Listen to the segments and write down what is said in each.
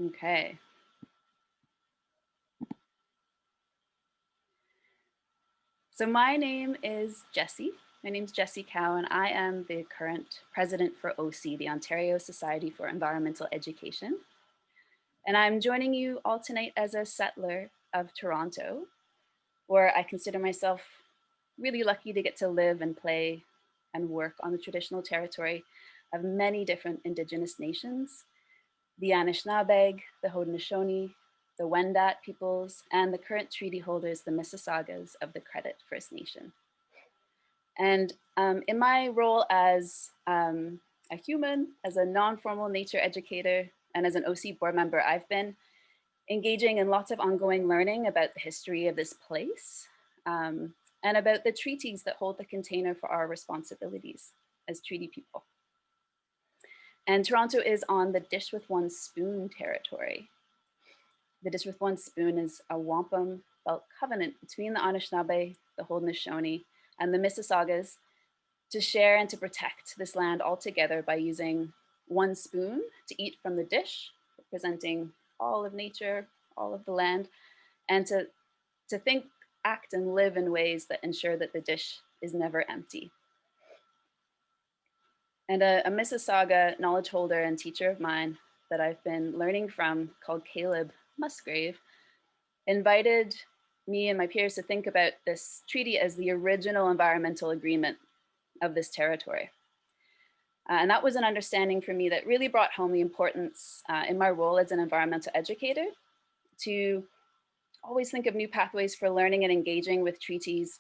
Okay. So my name is Jessie. My name is Jessie Cow, and I am the current president for OC, the Ontario Society for Environmental Education. And I'm joining you all tonight as a settler of Toronto, where I consider myself really lucky to get to live and play and work on the traditional territory of many different Indigenous nations, the Anishinaabe, the Haudenosaunee, the Wendat peoples, and the current treaty holders, the Mississaugas of the Credit First Nation. And in my role as a human, as a non-formal nature educator, and as an OC board member, I've been engaging in lots of ongoing learning about the history of this place and about the treaties that hold the container for our responsibilities as treaty people. And Toronto is on the Dish with One Spoon territory. The Dish with One Spoon is a wampum belt covenant between the Anishinaabe, the Haudenosaunee, and the Mississaugas to share and to protect this land all together by using one spoon to eat from the dish, representing all of nature, all of the land, and to think, act, and live in ways that ensure that the dish is never empty. And a Mississauga knowledge holder and teacher of mine that I've been learning from, called Caleb Musgrave, invited me and my peers to think about this treaty as the original environmental agreement of this territory. And that was an understanding for me that really brought home the importance in my role as an environmental educator to always think of new pathways for learning and engaging with treaties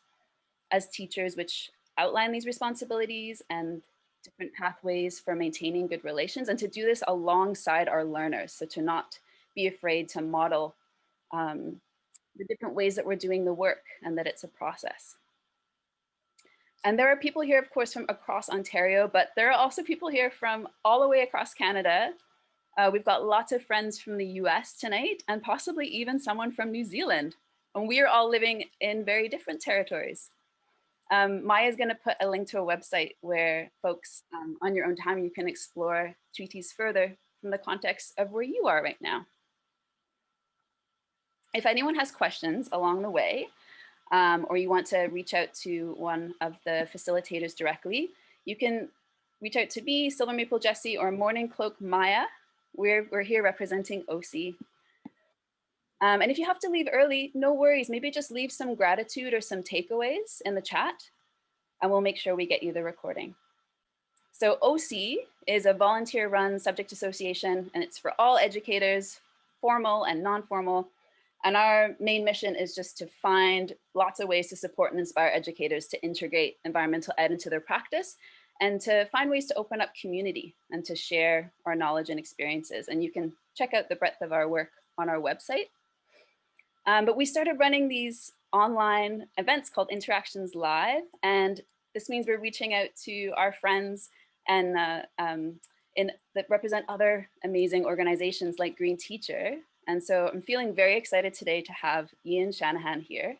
as teachers, which outline these responsibilities and different pathways for maintaining good relations, and to do this alongside our learners. So to not be afraid to model the different ways that we're doing the work and that it's a process. And there are people here, of course, from across Ontario, but there are also people here from all the way across Canada. We've got lots of friends from the US tonight, and possibly even someone from New Zealand. And we are all living in very different territories. Maya is going to put a link to a website where folks, on your own time, you can explore treaties further from the context of where you are right now. If anyone has questions along the way, or you want to reach out to one of the facilitators directly, you can reach out to me, Silver Maple Jessie, or Morning Cloak Maya. We're here representing OC. And if you have to leave early, no worries. Maybe just leave some gratitude or some takeaways in the chat, and we'll make sure we get you the recording. So OC is a volunteer-run subject association, and it's for all educators, formal and non-formal. And our main mission is just to find lots of ways to support and inspire educators to integrate environmental ed into their practice, and to find ways to open up community and to share our knowledge and experiences. And you can check out the breadth of our work on our website. But we started running these online events called Interactions Live. And this means we're reaching out to our friends and that represent other amazing organizations like Green Teacher. And so I'm feeling very excited today to have Ian Shanahan here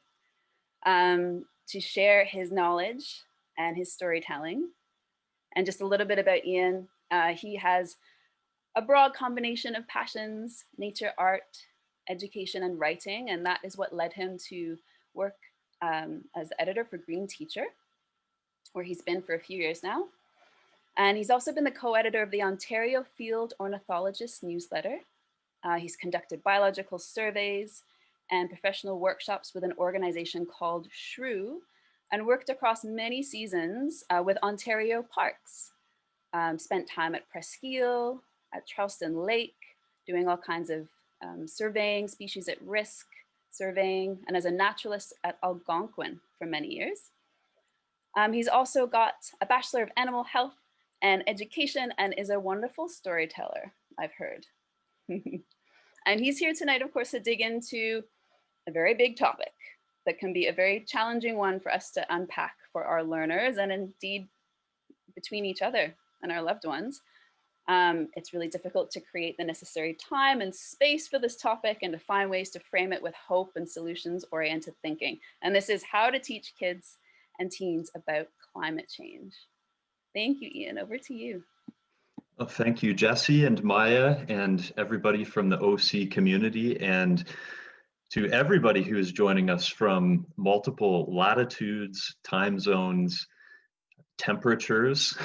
to share his knowledge and his storytelling. And just a little bit about Ian, he has a broad combination of passions: nature, art, education, and writing. And that is what led him to work as the editor for Green Teacher, where he's been for a few years now. And he's also been the co-editor of the Ontario Field Ornithologist newsletter. He's conducted biological surveys and professional workshops with an organization called Shrew, and worked across many seasons with Ontario parks. Spent time at Presqu'île, at Charleston Lake, doing all kinds of surveying, species at risk surveying, and as a naturalist at Algonquin for many years. He's also got a Bachelor of Animal Health and Education, and is a wonderful storyteller, I've heard. And he's here tonight, of course, to dig into a very big topic that can be a very challenging one for us to unpack for our learners, and indeed between each other and our loved ones. It's really difficult to create the necessary time and space for this topic, and to find ways to frame it with hope and solutions-oriented thinking. And this is how to teach kids and teens about climate change. Thank you, Ian. Over to you. Oh, thank you, Jesse and Maya, and everybody from the OC community, and to everybody who is joining us from multiple latitudes, time zones, temperatures,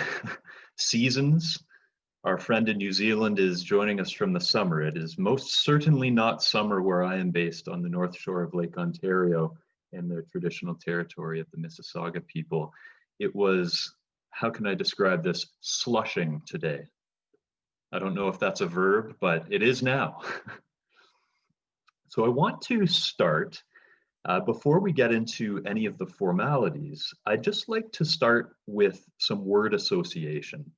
seasons. Our friend in New Zealand is joining us from the summer. It is most certainly not summer where I am based on the north shore of Lake Ontario in the traditional territory of the Mississauga people. It was, how can I describe this, slushing today. I don't know if that's a verb, but it is now. So I want to start, before we get into any of the formalities, I'd just like to start with some word association.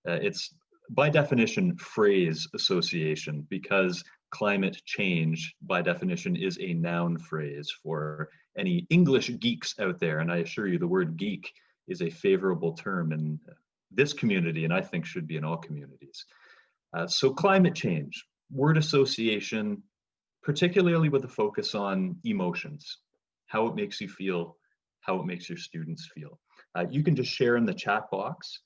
It's by definition phrase association, because climate change by definition is a noun phrase for any English geeks out there. And I assure you the word geek is a favorable term in this community, and I think should be in all communities. So climate change, word association, particularly with a focus on emotions, how it makes you feel, how it makes your students feel. You can just share in the chat box,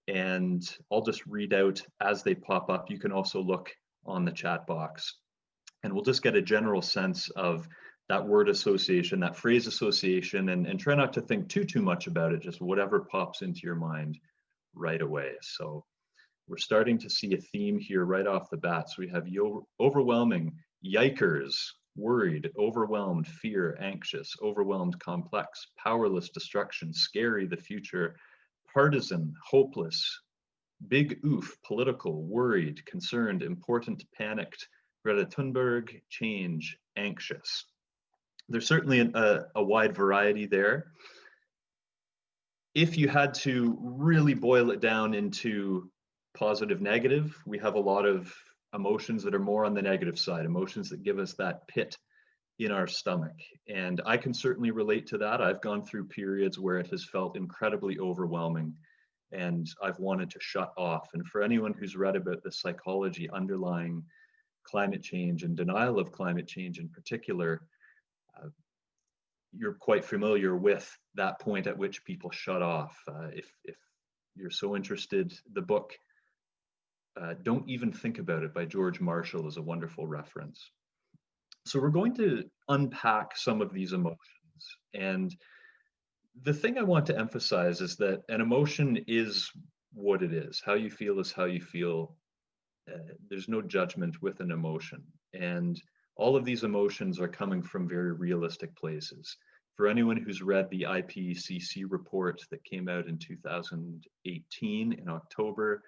and I'll just read out as they pop up. You can also look on the chat box, and we'll just get a general sense of that word association, that phrase association, and try not to think too much about it, just whatever pops into your mind right away. So we're starting to see a theme here right off the bat. So we have overwhelming, yikers, worried, overwhelmed, fear, anxious, overwhelmed, complex, powerless, destruction, scary, the future, partisan, hopeless, big oof, political, worried, concerned, important, panicked, Greta Thunberg, change, anxious. There's certainly a wide variety there. If you had to really boil it down into positive, negative, we have a lot of emotions that are more on the negative side, emotions that give us that pit in our stomach. And I can certainly relate to that. I've gone through periods where it has felt incredibly overwhelming and I've wanted to shut off. And for anyone who's read about the psychology underlying climate change and denial of climate change in particular, you're quite familiar with that point at which people shut off. If you're so interested, the book Don't Even Think About It by George Marshall is a wonderful reference. So we're going to unpack some of these emotions. And the thing I want to emphasize is that an emotion is what it is. How you feel is how you feel. There's no judgment with an emotion. And all of these emotions are coming from very realistic places. For anyone who's read the IPCC report that came out in 2018 in October,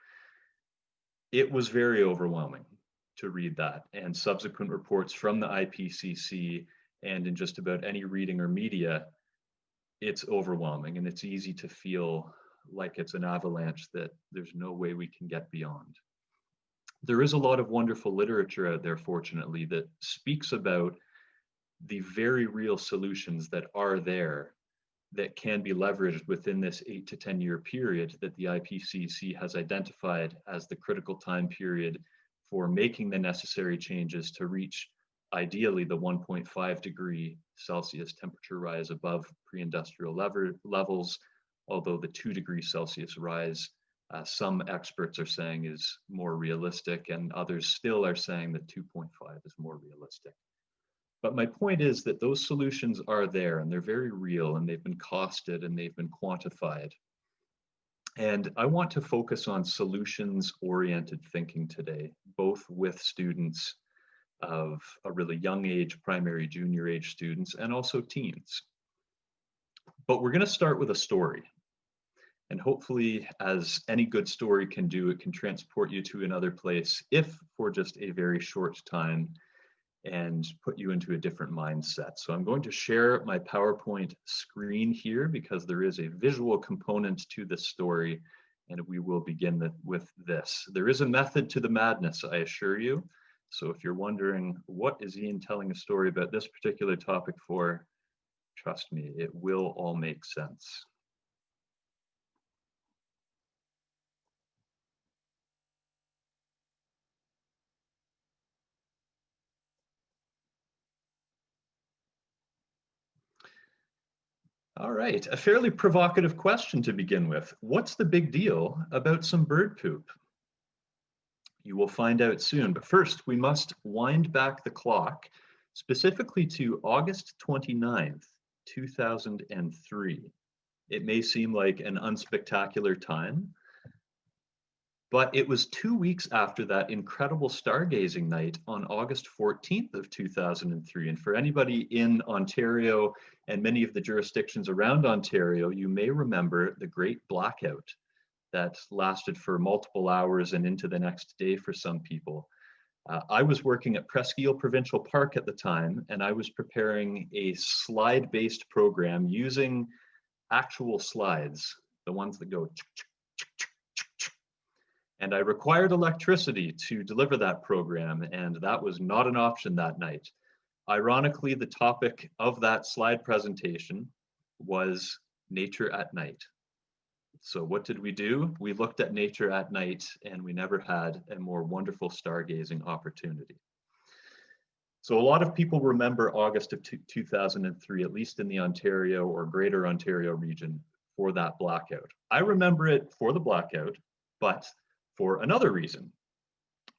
it was very overwhelming to read that, and subsequent reports from the IPCC and in just about any reading or media, it's overwhelming and it's easy to feel like it's an avalanche that there's no way we can get beyond. There is a lot of wonderful literature out there, fortunately, that speaks about the very real solutions that are there that can be leveraged within this 8 to 10 year period that the IPCC has identified as the critical time period for making the necessary changes to reach ideally the 1.5 degree Celsius temperature rise above pre-industrial levels, although the 2 degrees Celsius rise, some experts are saying is more realistic, and others still are saying that 2.5 is more realistic. But my point is that those solutions are there and they're very real and they've been costed and they've been quantified. And I want to focus on solutions-oriented thinking today, both with students of a really young age, primary, junior age students, and also teens. But we're going to start with a story. And hopefully, as any good story can do, it can transport you to another place, if for just a very short time, and put you into a different mindset. So I'm going to share my PowerPoint screen here because there is a visual component to this story, and we will begin with this. There is a method to the madness, I assure you. So if you're wondering, what is Ian telling a story about this particular topic for, trust me, it will all make sense. All right, a fairly provocative question to begin with. What's the big deal about some bird poop? You will find out soon. But first, we must wind back the clock, specifically to August 29th, 2003. It may seem like an unspectacular time, but it was 2 weeks after that incredible stargazing night on August 14th of 2003. And for anybody in Ontario and many of the jurisdictions around Ontario, you may remember the Great Blackout that lasted for multiple hours and into the next day for some people. I was working at Presqu'île Provincial Park at the time, and I was preparing a slide-based program using actual slides, the ones that go and I required electricity to deliver that program, and that was not an option that night. Ironically, the topic of that slide presentation was nature at night. So what did we do? We looked at nature at night, and we never had a more wonderful stargazing opportunity. So a lot of people remember August of 2003, at least in the Ontario or Greater Ontario region, for that blackout. I remember it for the blackout, but for another reason.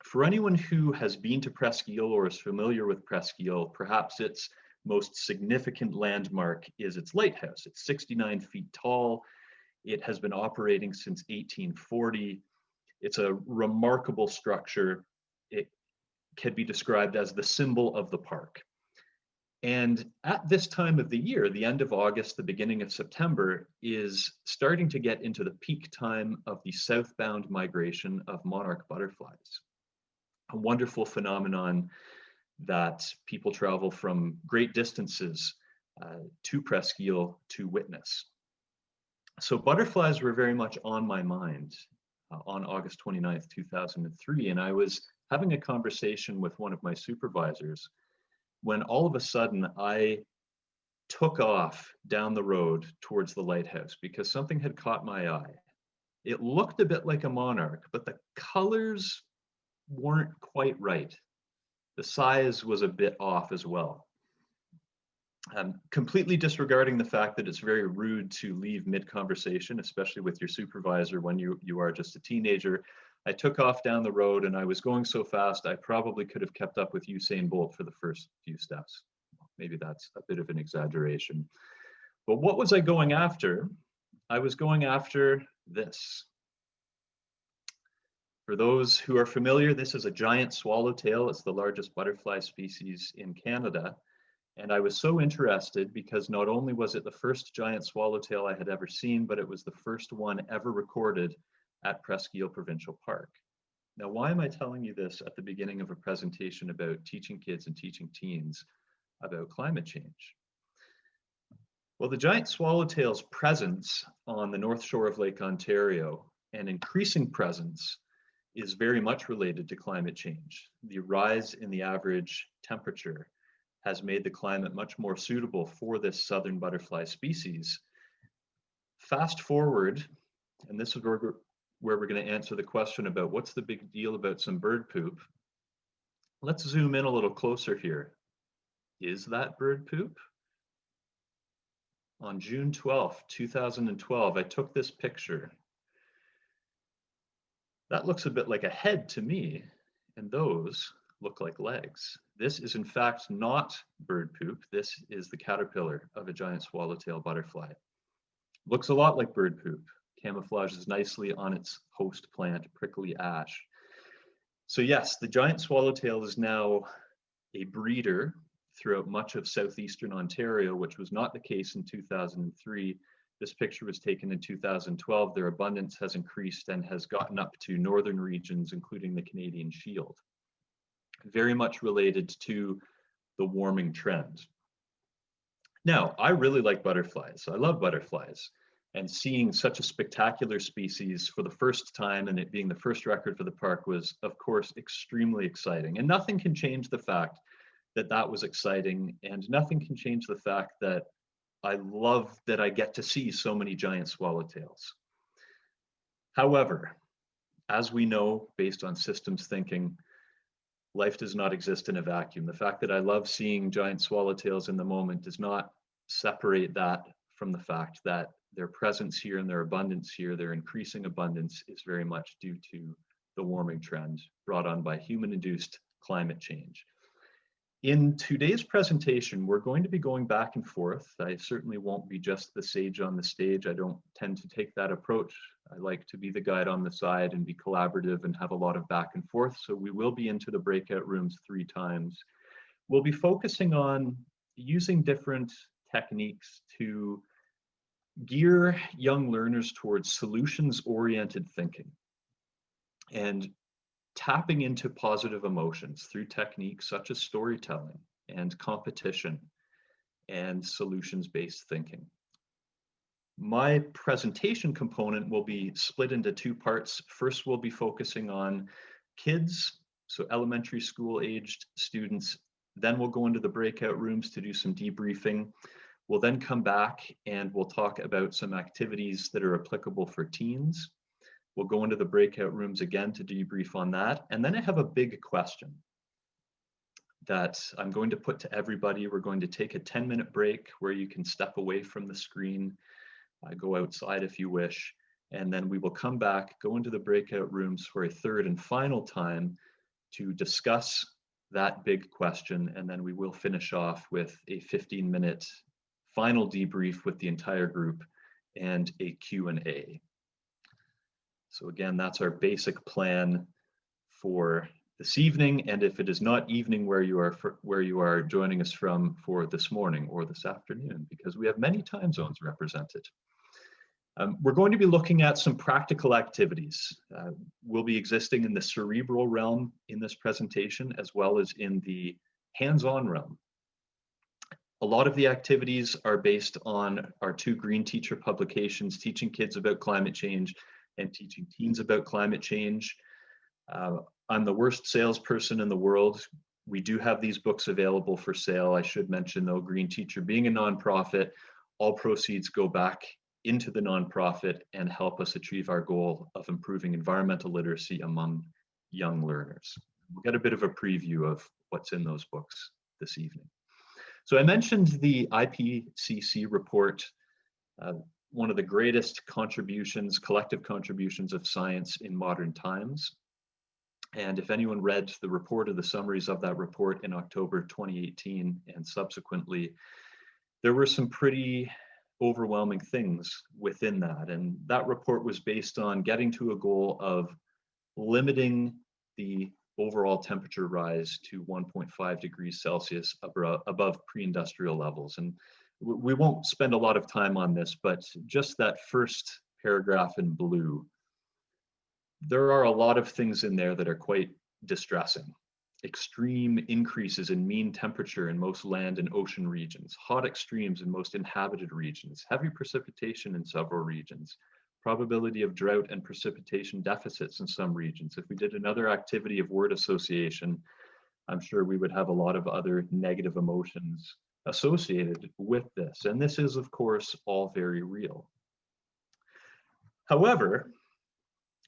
For anyone who has been to Presqu'île or is familiar with Presqu'île, perhaps its most significant landmark is its lighthouse. It's 69 feet tall. It has been operating since 1840. It's a remarkable structure. It can be described as the symbol of the park. And at this time of the year, the end of August, the beginning of September, is starting to get into the peak time of the southbound migration of monarch butterflies. A wonderful phenomenon that people travel from great distances to Presqu'île to witness. So butterflies were very much on my mind on August 29th, 2003, and I was having a conversation with one of my supervisors when all of a sudden I took off down the road towards the lighthouse because something had caught my eye. It looked a bit like a monarch, but the colors weren't quite right. The size was a bit off as well. Completely disregarding the fact that it's very rude to leave mid-conversation, especially with your supervisor when you are just a teenager. I took off down the road and I was going so fast, I probably could have kept up with Usain Bolt for the first few steps. Maybe that's a bit of an exaggeration. But what was I going after? I was going after this. For those who are familiar, this is a giant swallowtail. It's the largest butterfly species in Canada. And I was so interested because not only was it the first giant swallowtail I had ever seen, but it was the first one ever recorded at Presqu'île Provincial Park. Now, why am I telling you this at the beginning of a presentation about teaching kids and teaching teens about climate change? Well, the giant swallowtail's presence on the north shore of Lake Ontario, and increasing presence, is very much related to climate change. The rise in the average temperature has made the climate much more suitable for this southern butterfly species. Fast forward, and this is where we're going to answer the question about what's the big deal about some bird poop. Let's zoom in a little closer here. Is that bird poop? On June 12th, 2012, I took this picture. That looks a bit like a head to me, and those look like legs. This is in fact not bird poop. This is the caterpillar of a giant swallowtail butterfly. Looks a lot like bird poop. Camouflages nicely on its host plant, prickly ash. So yes, the giant swallowtail is now a breeder throughout much of southeastern Ontario, which was not the case in 2003. This picture was taken in 2012. Their abundance has increased and has gotten up to northern regions, including the Canadian Shield. Very much related to the warming trend. Now, I really like butterflies. I love butterflies. And seeing such a spectacular species for the first time and it being the first record for the park was, of course, extremely exciting. And nothing can change the fact that that was exciting, and nothing can change the fact that I love that I get to see so many giant swallowtails. However, as we know, based on systems thinking, life does not exist in a vacuum. The fact that I love seeing giant swallowtails in the moment does not separate that from the fact that their presence here and their abundance here, their increasing abundance, is very much due to the warming trend brought on by human-induced climate change. In today's presentation, we're going to be going back and forth. I certainly won't be just the sage on the stage. I don't tend to take that approach. I like to be the guide on the side and be collaborative and have a lot of back and forth. So we will be into the breakout rooms 3 times. We'll be focusing on using different techniques to gear young learners towards solutions-oriented thinking and tapping into positive emotions through techniques such as storytelling and competition and solutions-based thinking. My presentation component will be split into 2 parts. First, we'll be focusing on kids, so elementary school aged students. Then we'll go into the breakout rooms to do some debriefing. We'll then come back and we'll talk about some activities that are applicable for teens. We'll go into the breakout rooms again to debrief on that. And then I have a big question that I'm going to put to everybody. We're going to take a 10-minute break where you can step away from the screen, go outside if you wish, and then we will come back, go into the breakout rooms for a 3rd and final time to discuss that big question, and then we will finish off with a 15-minute final debrief with the entire group and a Q&A. So again, that's our basic plan for this evening, and if it is not evening where you are joining us from, for this morning or this afternoon, because we have many time zones represented. We're going to be looking at some practical activities. We'll be existing in the cerebral realm in this presentation, as well as in the hands-on realm. A lot of the activities are based on our 2 Green Teacher publications, teaching kids about climate change and teaching teens about climate change. I'm the worst salesperson in the world. We do have these books available for sale. I should mention though, Green Teacher being a nonprofit, all proceeds go back into the nonprofit and help us achieve our goal of improving environmental literacy among young learners. We'll get a bit of a preview of what's in those books this evening. So I mentioned the IPCC report, one of the greatest contributions, collective contributions of science in modern times. And if anyone read the report or the summaries of that report in October 2018 and subsequently, there were some pretty overwhelming things within that. And that report was based on getting to a goal of limiting the overall temperature rise to 1.5 degrees Celsius above pre-industrial levels. And we won't spend a lot of time on this, but just that first paragraph in blue, there are a lot of things in there that are quite distressing. Extreme increases in mean temperature in most land and ocean regions, hot extremes in most inhabited regions, heavy precipitation in several regions, probability of drought and precipitation deficits in some regions. If we did another activity of word association, I'm sure we would have a lot of other negative emotions associated with this. And this is, of course, all very real. However,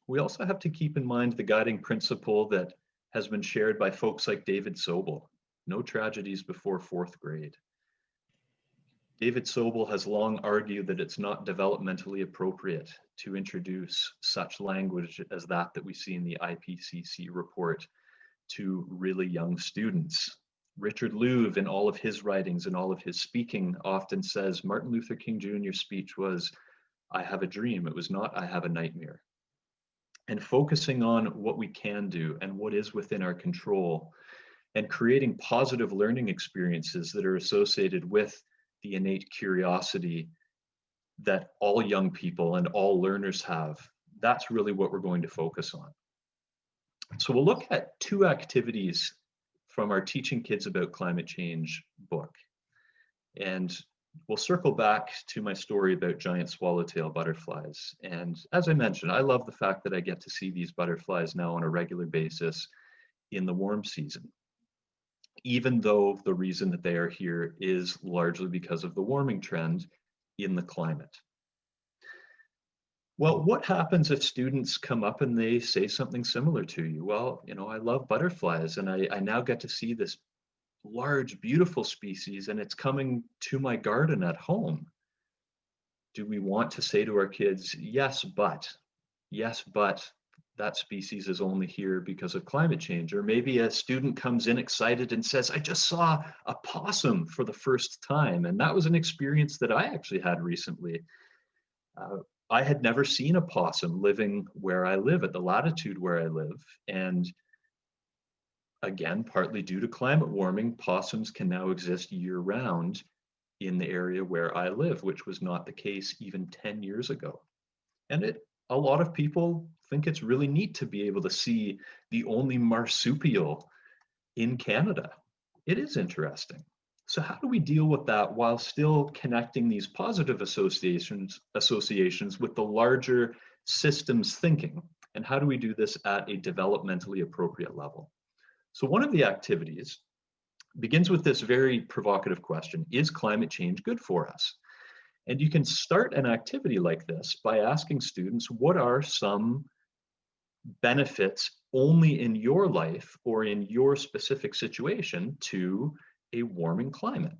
we also have to keep in mind the guiding principle that has been shared by folks like David Sobel: no tragedies before 4th grade. David Sobel has long argued that it's not developmentally appropriate to introduce such language as that we see in the IPCC report to really young students. Richard Louv, in all of his writings and all of his speaking, often says Martin Luther King Jr.'s speech was, "I have a dream." It was not, "I have a nightmare." And focusing on what we can do and what is within our control, and creating positive learning experiences that are associated with the innate curiosity that all young people and all learners have, that's really what we're going to focus on. So we'll look at 2 activities from our Teaching Kids About Climate Change book. And we'll circle back to my story about giant swallowtail butterflies. And as I mentioned, I love the fact that I get to see these butterflies now on a regular basis in the warm season, even though the reason that they are here is largely because of the warming trend in the climate. Well, what happens if students come up and they say something similar to you? Well, you know, I love butterflies, and I now get to see this large, beautiful species, and it's coming to my garden at home. Do we want to say to our kids, yes, but that species is only here because of climate change. Or maybe a student comes in excited and says, I just saw a possum for the first time. And that was an experience that I actually had recently. Uh, I had never seen a possum living where I live, at the latitude where I live. And again, partly due to climate warming, possums can now exist year round in the area where I live, which was not the case even 10 years ago. And a lot of people think it's really neat to be able to see the only marsupial in Canada. It is interesting. So how do we deal with that while still connecting these positive associations with the larger systems thinking? And how do we do this at a developmentally appropriate level? So one of the activities begins with this very provocative question: is climate change good for us? And you can start an activity like this by asking students, what are some benefits only in your life or in your specific situation to a warming climate?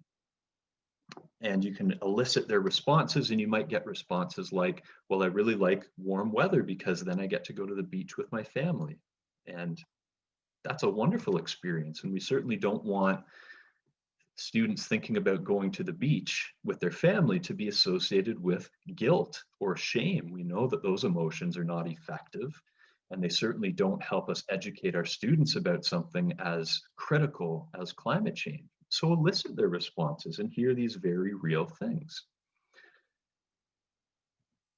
And you can elicit their responses, and you might get responses like, well, I really like warm weather because then I get to go to the beach with my family. And that's a wonderful experience. And we certainly don't want students thinking about going to the beach with their family to be associated with guilt or shame. We know that those emotions are not effective, and they certainly don't help us educate our students about something as critical as climate change. So elicit their responses and hear these very real things.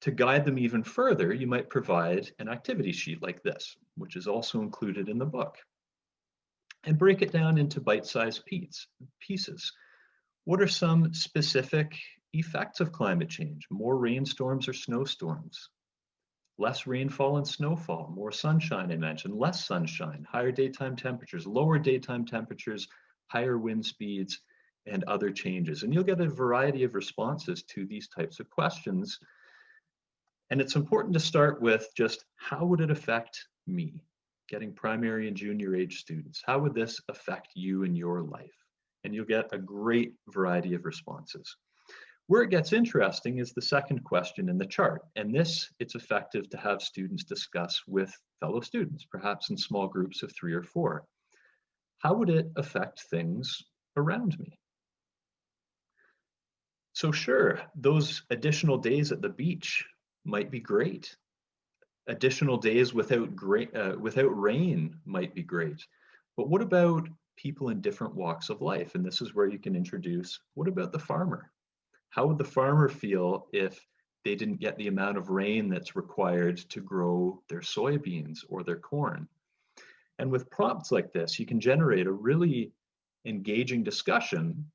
To guide them even further, you might provide an activity sheet like this, which is also included in the book, and break it down into bite-sized pieces. What are some specific effects of climate change? More rainstorms or snowstorms, less rainfall and snowfall, more sunshine, I mentioned, less sunshine, higher daytime temperatures, lower daytime temperatures, higher wind speeds, and other changes. And you'll get a variety of responses to these types of questions. And it's important to start with just, how would it affect me? Getting primary and junior age students, how would this affect you in your life? And you'll get a great variety of responses. Where it gets interesting is the second question in the chart. And this, it's effective to have students discuss with fellow students, perhaps in small groups of 3 or 4. How would it affect things around me? So sure, those additional days at the beach might be great. Additional days without rain might be great. But what about people in different walks of life? And this is where you can introduce, what about the farmer? How would the farmer feel if they didn't get the amount of rain that's required to grow their soybeans or their corn? And with prompts like this, you can generate a really engaging discussion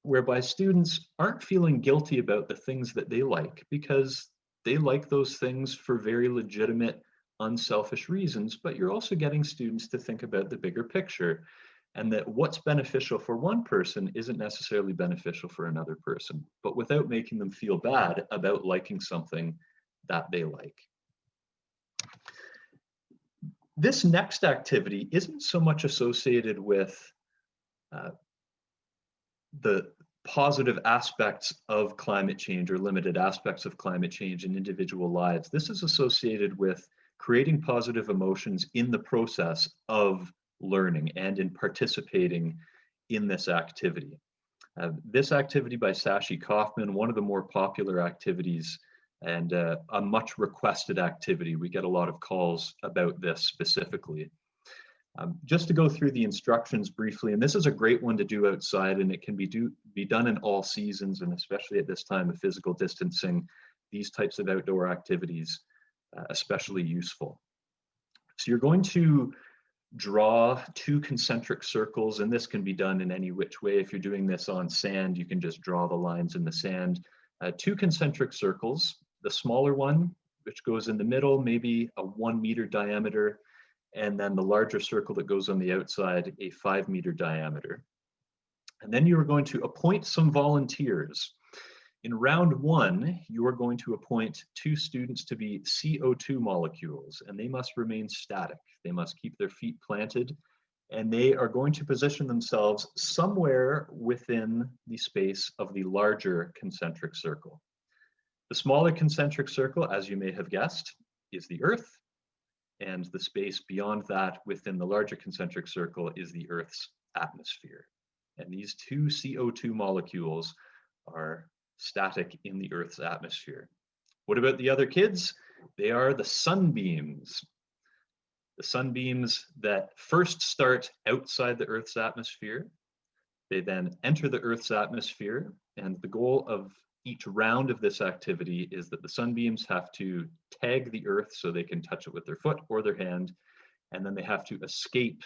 whereby students aren't feeling guilty about the things that they like, because they like those things for very legitimate, unselfish reasons, but you're also getting students to think about the bigger picture, and that what's beneficial for one person isn't necessarily beneficial for another person, but without making them feel bad about liking something that they like. This next activity isn't so much associated with the positive aspects of climate change or limited aspects of climate change in individual lives. This is associated with creating positive emotions in the process of learning and in participating in this activity. This activity by Sashi Kaufman, one of the more popular activities and a much requested activity. We get a lot of calls about this specifically. Just to go through the instructions briefly, and this is a great one to do outside, and it can be done in all seasons, and especially at this time of physical distancing, these types of outdoor activities especially useful. So you're going to draw 2 concentric circles, and this can be done in any which way. If you're doing this on sand, you can just draw the lines in the sand. 2 concentric circles, the smaller one, which goes in the middle, maybe a 1 meter diameter, and then the larger circle that goes on the outside, a 5-meter diameter. And then you are going to appoint some volunteers. In round 1, you are going to appoint 2 students to be CO2 molecules, and they must remain static. They must keep their feet planted, and they are going to position themselves somewhere within the space of the larger concentric circle. The smaller concentric circle, as you may have guessed, is the Earth. and the space beyond that within the larger concentric circle is the Earth's atmosphere. And these two CO2 molecules are static in the Earth's atmosphere. What about the other kids? They are the sunbeams. The sunbeams that first start outside the Earth's atmosphere. They then enter the Earth's atmosphere, and the goal of each round of this activity is that the sunbeams have to tag the Earth so they can touch it with their foot or their hand, and then they have to escape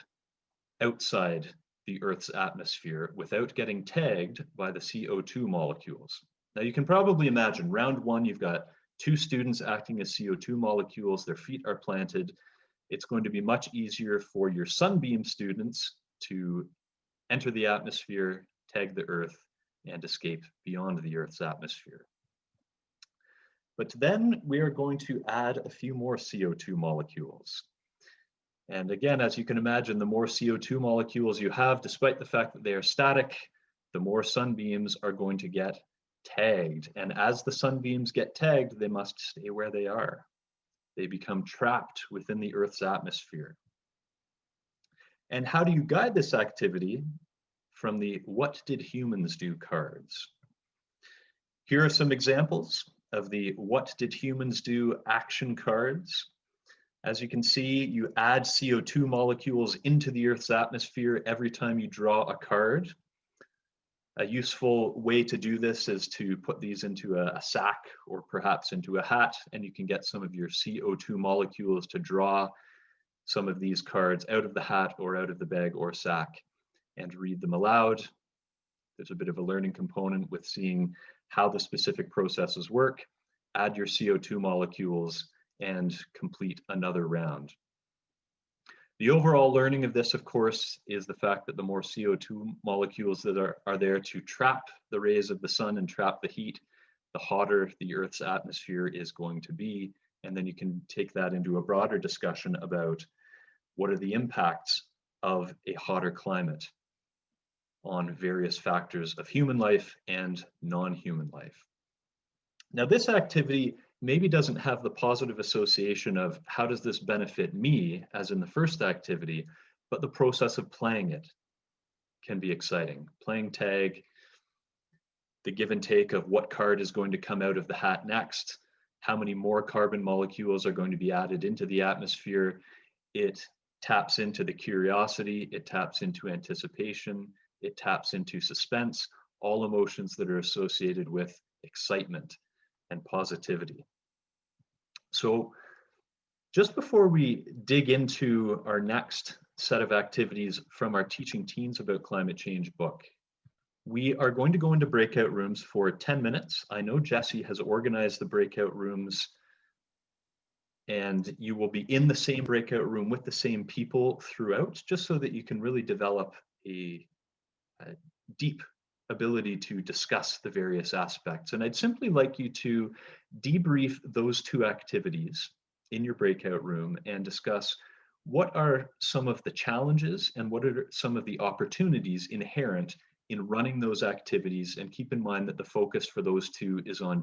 outside the Earth's atmosphere without getting tagged by the CO2 molecules. Now you can probably imagine round one, you've got two students acting as CO2 molecules, their feet are planted. It's going to be much easier for your sunbeam students to enter the atmosphere, tag the Earth, and escape beyond the Earth's atmosphere. But then we are going to add a few more CO2 molecules. And again, as you can imagine, the more CO2 molecules you have, despite the fact that they are static, the more sunbeams are going to get tagged. And as the sunbeams get tagged, they must stay where they are. They become trapped within the Earth's atmosphere. And how do you guide this activity from the "What did humans do" cards? Here are some examples of the "What did humans do" action cards. As you can see, you add CO2 molecules into the Earth's atmosphere every time you draw a card. A useful way to do this is to put these into a sack or perhaps into a hat, and you can get some of your CO2 molecules to draw some of these cards out of the hat or out of the bag or sack and read them aloud. There's a bit of a learning component with seeing how the specific processes work. Add your CO2 molecules and complete another round. The overall learning of this, of course, is the fact that the more CO2 molecules that are there to trap the rays of the sun and trap the heat, the hotter the Earth's atmosphere is going to be. And then you can take that into a broader discussion about what are the impacts of a hotter climate on various factors of human life and non-human life. Now, this activity maybe doesn't have the positive association of how does this benefit me, as in the first activity, but the process of playing it can be exciting. Playing tag, the give and take of what card is going to come out of the hat next, how many more carbon molecules are going to be added into the atmosphere. It taps into the curiosity, it taps into anticipation, it taps into suspense, all emotions that are associated with excitement and positivity. So just before we dig into our next set of activities from our Teaching Teens About Climate Change book, we are going to go into breakout rooms for 10 minutes. I know Jesse has organized the breakout rooms, and you will be in the same breakout room with the same people throughout, just so that you can really develop a deep ability to discuss the various aspects. And I'd simply like you to debrief those two activities in your breakout room and discuss what are some of the challenges and what are some of the opportunities inherent in running those activities. And keep in mind that the focus for those two is on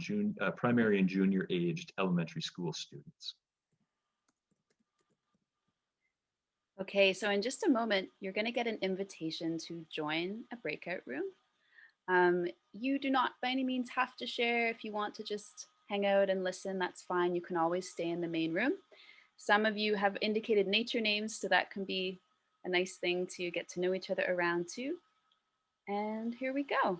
primary and junior aged elementary school students. Okay, so in just a moment, you're going to get an invitation to join a breakout room. You do not by any means have to share. If you want to just hang out and listen, that's fine. You can always stay in the main room. Some of you have indicated nature names, so that can be a nice thing to get to know each other around too. And here we go.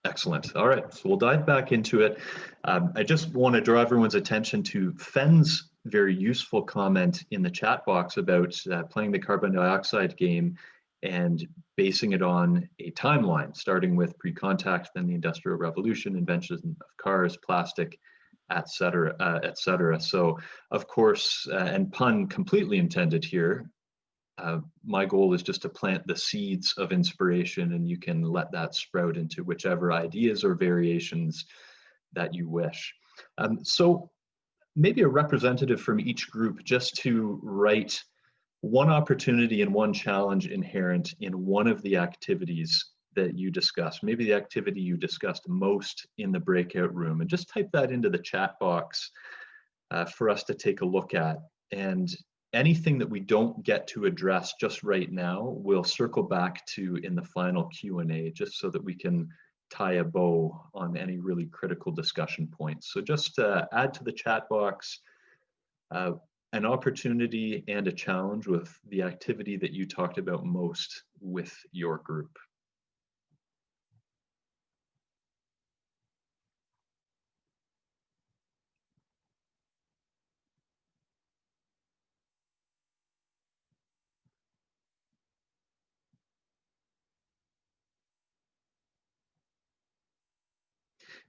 Excellent. All right, so we'll dive back into it. I just want to draw everyone's attention to Fenn's very useful comment in the chat box about playing the carbon dioxide game and basing it on a timeline, starting with pre-contact, then the Industrial Revolution, invention of cars, plastic, et cetera, et cetera. So, of course, and pun completely intended here, my goal is just to plant the seeds of inspiration, and you can let that sprout into whichever ideas or variations that you wish. So maybe a representative from each group just to write one opportunity and one challenge inherent in one of the activities that you discussed, maybe the activity you discussed most in the breakout room, and just type that into the chat box for us to take a look at. And anything that we don't get to address just right now, we'll circle back to in the final Q&A, just so that we can tie a bow on any really critical discussion points. So just add to the chat box an opportunity and a challenge with the activity that you talked about most with your group.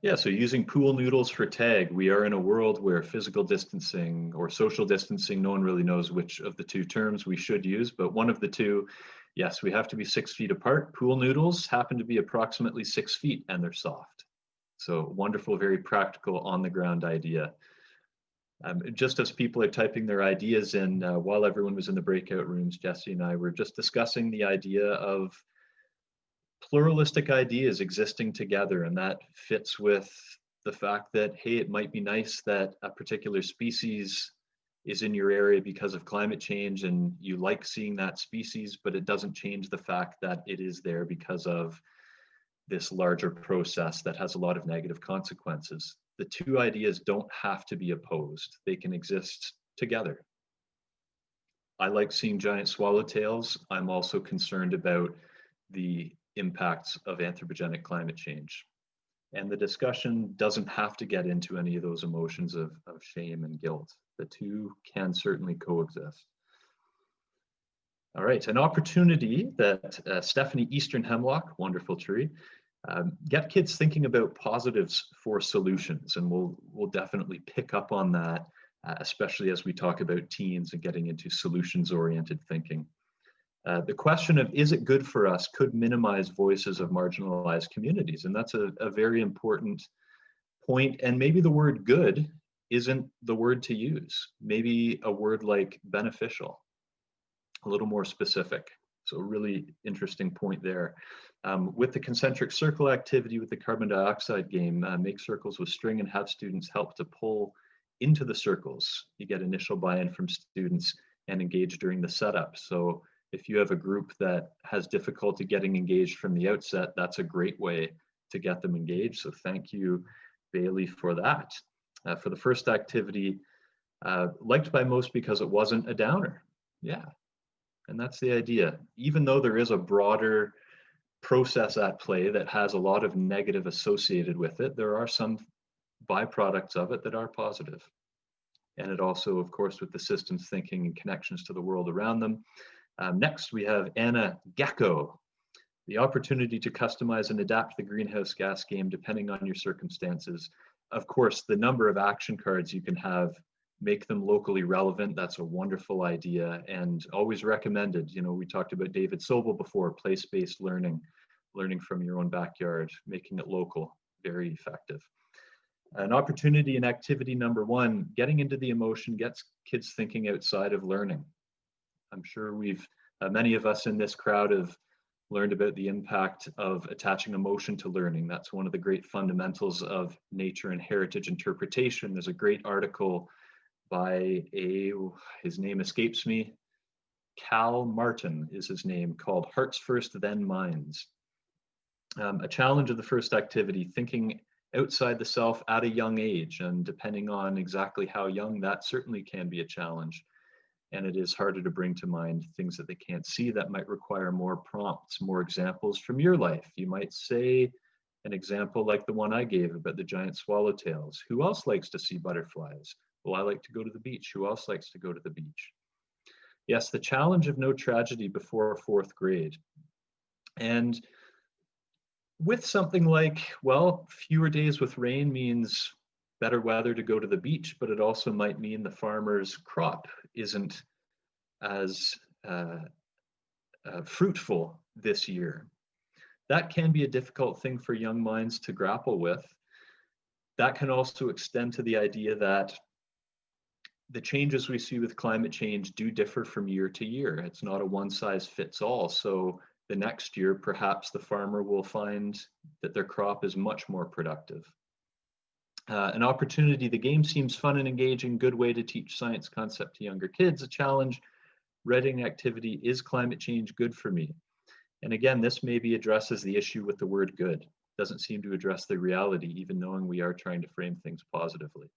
Yeah, so using pool noodles for tag, we are in a world where physical distancing or social distancing, no one really knows which of the two terms we should use, but one of the two, yes, we have to be 6 feet apart. Pool noodles happen to be approximately 6 feet and they're soft. So wonderful, very practical on the ground idea. Just as people are typing their ideas in, while everyone was in the breakout rooms, Jesse and I were just discussing the idea of pluralistic ideas existing together, and that fits with the fact that, hey, it might be nice that a particular species is in your area because of climate change and you like seeing that species, but it doesn't change the fact that it is there because of this larger process that has a lot of negative consequences. The two ideas don't have to be opposed. They can exist together. I like seeing giant swallowtails. I'm also concerned about the impacts of anthropogenic climate change. And the discussion doesn't have to get into any of those emotions of shame and guilt. The two can certainly coexist. All right, an opportunity that Stephanie Eastern Hemlock, wonderful tree, get kids thinking about positives for solutions. And we'll definitely pick up on that, especially as we talk about teens and getting into solutions-oriented thinking. The question of, is it good for us, could minimize voices of marginalized communities. And that's a very important point. And maybe the word good isn't the word to use. Maybe a word like beneficial, a little more specific. So a really interesting point there. With the concentric circle activity with the carbon dioxide game, make circles with string and have students help to pull into the circles. You get initial buy-in from students and engage during the setup. So if you have a group that has difficulty getting engaged from the outset, that's a great way to get them engaged. So thank you, Bailey, for that. For the first activity, liked by most because it wasn't a downer. Yeah, and that's the idea. Even though there is a broader process at play that has a lot of negative associated with it, there are some byproducts of it that are positive. And it also, of course, with the systems thinking and connections to the world around them. Next, we have Anna Gacko, the opportunity to customize and adapt the greenhouse gas game depending on your circumstances. Of course, the number of action cards you can have, make them locally relevant. That's a wonderful idea and always recommended. You know, we talked about David Sobel before, place-based learning, learning from your own backyard, making it local, very effective. An opportunity in activity number one, getting into the emotion gets kids thinking outside of learning. I'm sure many of us in this crowd have learned about the impact of attaching emotion to learning. That's one of the great fundamentals of nature and heritage interpretation. There's a great article by his name escapes me, Cal Martin is his name, called Hearts First, Then Minds. A challenge of the first activity, thinking outside the self at a young age, and depending on exactly how young, that certainly can be a challenge. And it is harder to bring to mind things that they can't see that might require more prompts, more examples from your life. You might say an example like the one I gave about the giant swallowtails. Who else likes to see butterflies? Well, I like to go to the beach. Who else likes to go to the beach? Yes, the challenge of no tragedy before fourth grade. And with something like, well, fewer days with rain means better weather to go to the beach, but it also might mean the farmer's crop isn't as fruitful this year. That can be a difficult thing for young minds to grapple with. That can also extend to the idea that the changes we see with climate change do differ from year to year. It's not a one size fits all. So the next year, perhaps the farmer will find that their crop is much more productive. An opportunity, the game seems fun and engaging, good way to teach science concept to younger kids. A challenge, writing activity, is climate change good for me? And again, this maybe addresses the issue with the word good. Doesn't seem to address the reality, even knowing we are trying to frame things positively.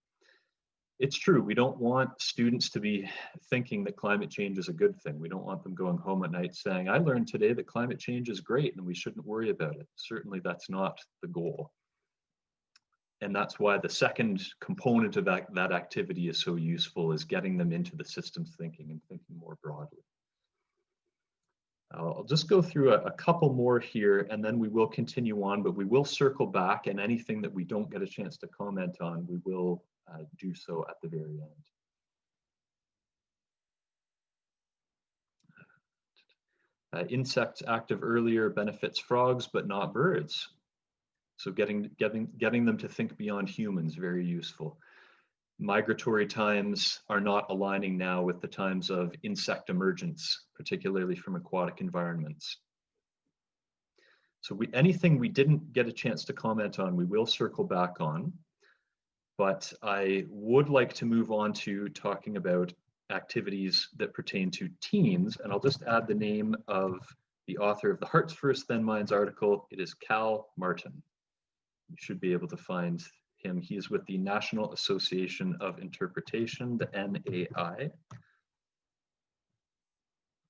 It's true, we don't want students to be thinking that climate change is a good thing. We don't want them going home at night saying, I learned today that climate change is great and we shouldn't worry about it. Certainly that's not the goal. And that's why the second component of that activity is so useful, is getting them into the systems thinking and thinking more broadly. I'll just go through a couple more here and then we will continue on, but we will circle back, and anything that we don't get a chance to comment on, we will do so at the very end. Insects active earlier benefits frogs, but not birds. So getting them to think beyond humans, very useful. Migratory times are not aligning now with the times of insect emergence, particularly from aquatic environments. So anything we didn't get a chance to comment on, we will circle back on. But I would like to move on to talking about activities that pertain to teens. And I'll just add the name of the author of the Hearts First, Then Minds article. It is Cal Martin. You should be able to find him. He is with the National Association of Interpretation, the NAI.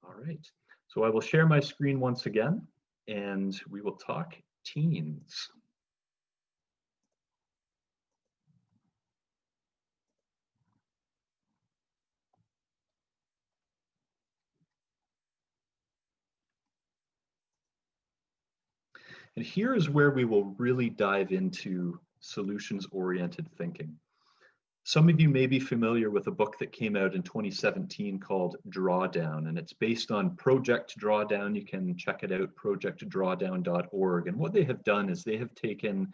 All right, so I will share my screen once again, and we will talk teens. And here is where we will really dive into solutions-oriented thinking. Some of you may be familiar with a book that came out in 2017 called Drawdown, and it's based on Project Drawdown. You can check it out, projectdrawdown.org. And what they have done is they have taken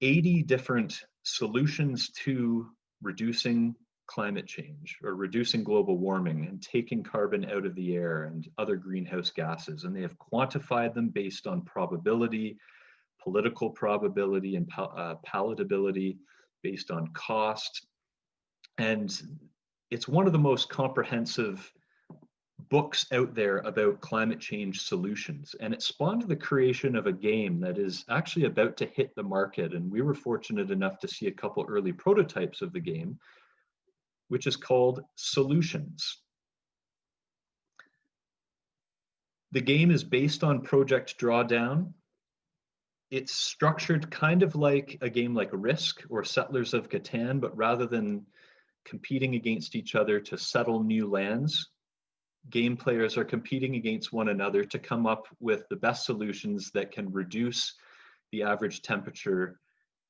80 different solutions to reducing climate change or reducing global warming and taking carbon out of the air and other greenhouse gases. And they have quantified them based on probability, political probability, and palatability, based on cost. And it's one of the most comprehensive books out there about climate change solutions. And it spawned the creation of a game that is actually about to hit the market. And we were fortunate enough to see a couple early prototypes of the game, which is called Solutions. The game is based on Project Drawdown. It's structured kind of like a game like Risk or Settlers of Catan, but rather than competing against each other to settle new lands, game players are competing against one another to come up with the best solutions that can reduce the average temperature,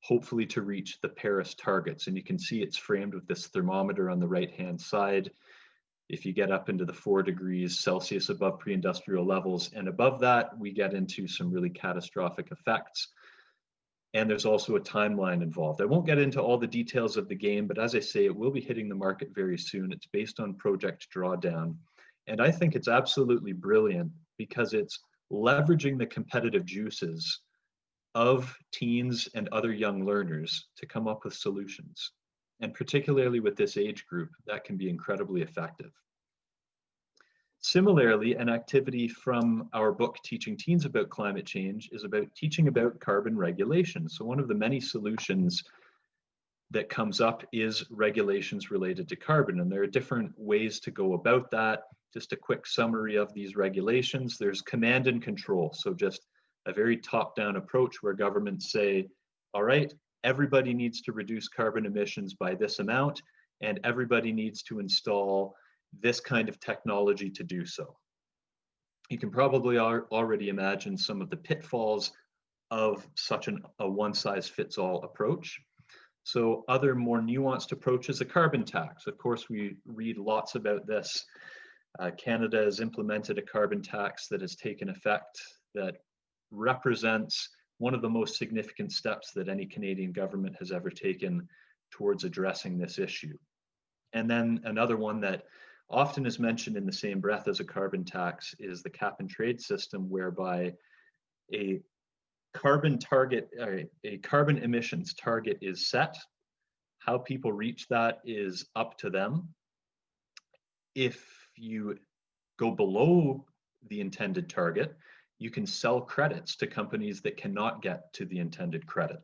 hopefully to reach the Paris targets. And you can see it's framed with this thermometer on the right-hand side. If you get up into the 4 degrees Celsius above pre-industrial levels and above that, we get into some really catastrophic effects. And there's also a timeline involved. I won't get into all the details of the game, but as I say, it will be hitting the market very soon. It's based on Project Drawdown. And I think it's absolutely brilliant because it's leveraging the competitive juices of teens and other young learners to come up with solutions. And particularly with this age group, that can be incredibly effective. Similarly, an activity from our book, Teaching Teens About Climate Change, is about teaching about carbon regulation. So one of the many solutions that comes up is regulations related to carbon. And there are different ways to go about that. Just a quick summary of these regulations. There's command and control. So just a very top-down approach where governments say, all right, everybody needs to reduce carbon emissions by this amount, and everybody needs to install this kind of technology to do so. You can probably already imagine some of the pitfalls of such a one-size-fits-all approach. So other more nuanced approaches, a carbon tax. Of course, we read lots about this. Canada has implemented a carbon tax that has taken effect that represents one of the most significant steps that any Canadian government has ever taken towards addressing this issue. And then another one that often is mentioned in the same breath as a carbon tax is the cap and trade system, whereby a carbon target, a carbon emissions target is set. How people reach that is up to them. If you go below the intended target, you can sell credits to companies that cannot get to the intended credit.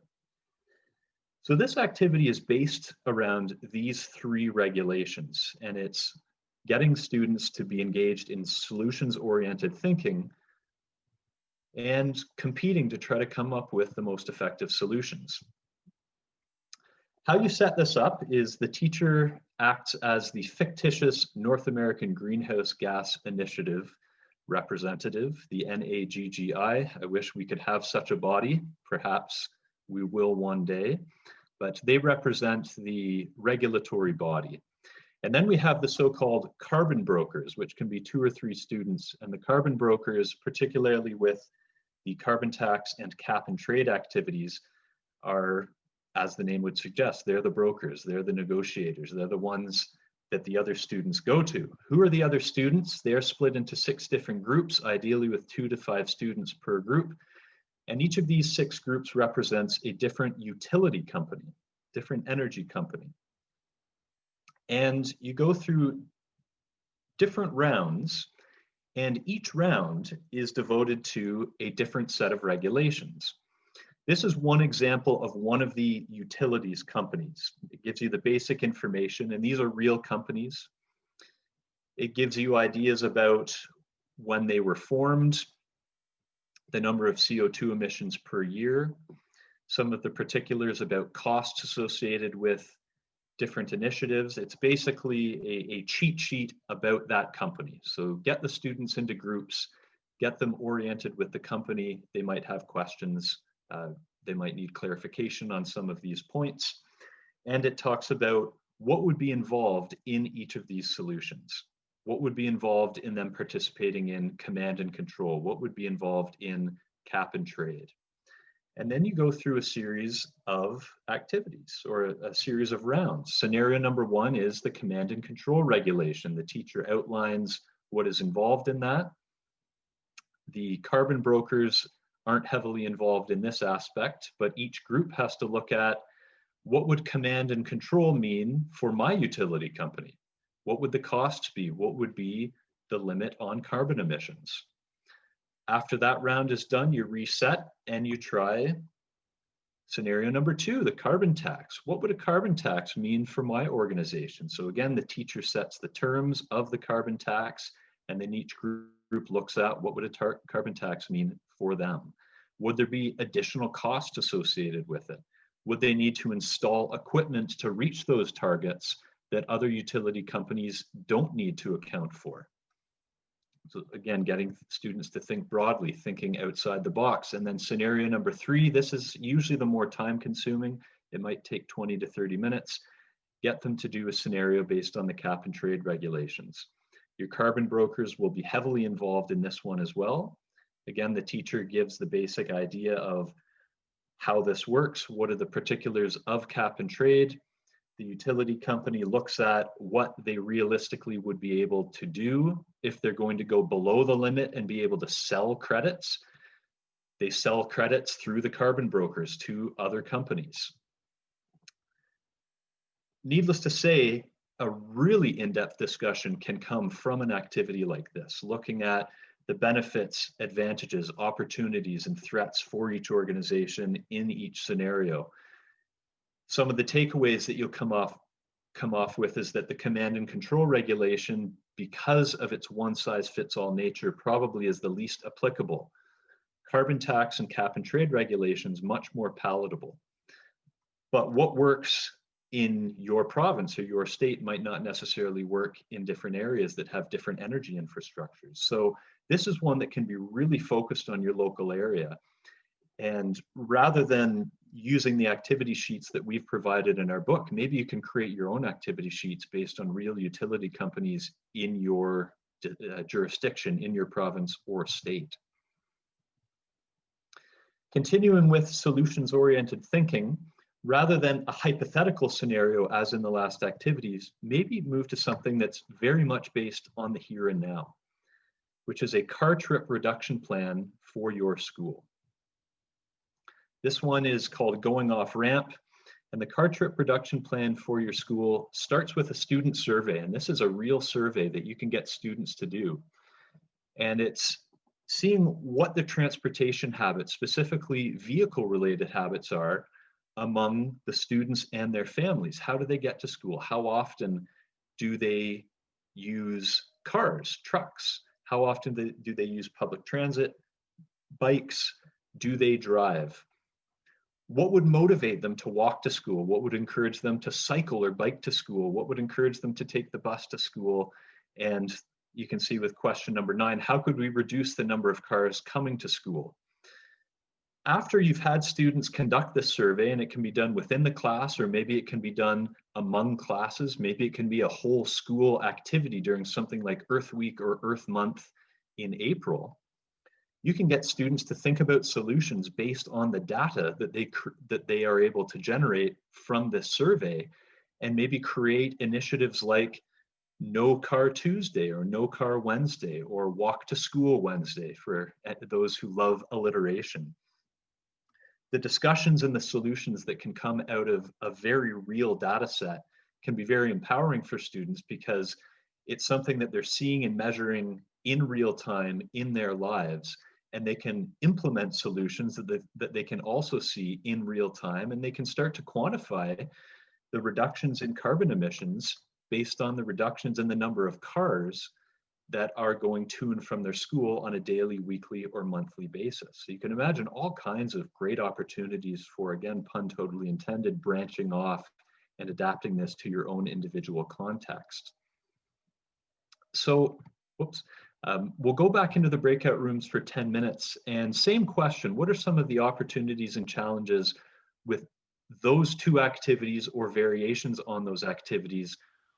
So this activity is based around these three regulations, and it's getting students to be engaged in solutions-oriented thinking and competing to try to come up with the most effective solutions. How you set this up is the teacher acts as the fictitious North American Greenhouse Gas Initiative representative, the NAGGI. I wish we could have such a body. Perhaps we will one day, but they represent the regulatory body. And then we have the so-called carbon brokers, which can be 2 or 3 students. And the carbon brokers, particularly with the carbon tax and cap and trade activities, are, as the name would suggest, they're the brokers, they're the negotiators, they're the ones that the other students go to. Who are the other students? They're split into 6 different groups, ideally with 2 to 5 students per group. And each of these 6 groups represents a different utility company, different energy company. And you go through different rounds, and each round is devoted to a different set of regulations. This is one example of one of the utilities companies. It gives you the basic information, and these are real companies. It gives you ideas about when they were formed, the number of CO2 emissions per year, some of the particulars about costs associated with different initiatives. It's basically a cheat sheet about that company. So get the students into groups, get them oriented with the company. They might have questions. They might need clarification on some of these points. And it talks about what would be involved in each of these solutions. What would be involved in them participating in command and control? What would be involved in cap and trade? And then you go through a series of activities or a series of rounds. Scenario number 1 is the command and control regulation. The teacher outlines what is involved in that. The carbon brokers aren't heavily involved in this aspect, but each group has to look at what would command and control mean for my utility company? What would the costs be? What would be the limit on carbon emissions? After that round is done, you reset and you try scenario number 2, the carbon tax. What would a carbon tax mean for my organization? So again, the teacher sets the terms of the carbon tax, and then each group looks at what would a carbon tax mean for them. Would there be additional costs associated with it? Would they need to install equipment to reach those targets that other utility companies don't need to account for? So again, getting students to think broadly, thinking outside the box. And then scenario number 3, this is usually the more time consuming. It might take 20 to 30 minutes. Get them to do a scenario based on the cap and trade regulations. Your carbon brokers will be heavily involved in this one as well. Again, the teacher gives the basic idea of how this works. What are the particulars of cap and trade? The utility company looks at what they realistically would be able to do if they're going to go below the limit and be able to sell credits. They sell credits through the carbon brokers to other companies. Needless to say, a really in-depth discussion can come from an activity like this, looking at the benefits, advantages, opportunities, and threats for each organization in each scenario. Some of the takeaways that you'll come off with is that the command and control regulation, because of its one-size-fits-all nature, probably is the least applicable. Carbon tax and cap and trade regulations, much more palatable. But what works in your province or your state might not necessarily work in different areas that have different energy infrastructures. So this is one that can be really focused on your local area. And rather than using the activity sheets that we've provided in our book, maybe you can create your own activity sheets based on real utility companies in your jurisdiction, in your province or state. Continuing with solutions-oriented thinking, rather than a hypothetical scenario as in the last activities, maybe move to something that's very much based on the here and now, which is a car trip reduction plan for your school. This one is called Going Off Ramp. And the car trip reduction plan for your school starts with a student survey. And this is a real survey that you can get students to do. And it's seeing what the transportation habits, specifically vehicle related habits, are among the students and their families. How do they get to school? How often do they use cars, trucks? How often do they use public transit, bikes? Do they drive? What would motivate them to walk to school? What would encourage them to cycle or bike to school? What would encourage them to take the bus to school? And you can see with question number 9, how could we reduce the number of cars coming to school? After you've had students conduct this survey, and it can be done within the class, or maybe it can be done among classes, maybe it can be a whole school activity during something like Earth Week or Earth Month in April, you can get students to think about solutions based on the data that they are able to generate from this survey, and maybe create initiatives like No Car Tuesday or No Car Wednesday or Walk to School Wednesday for those who love alliteration. The discussions and the solutions that can come out of a very real data set can be very empowering for students, because it's something that they're seeing and measuring in real time in their lives, and they can implement solutions that they can also see in real time, and they can start to quantify the reductions in carbon emissions based on the reductions in the number of cars that are going to and from their school on a daily, weekly, or monthly basis. So you can imagine all kinds of great opportunities for, again, pun totally intended, branching off and adapting this to your own individual context. So, we'll go back into the breakout rooms for 10 minutes, and same question, what are some of the opportunities and challenges with those 2 activities or variations on those activities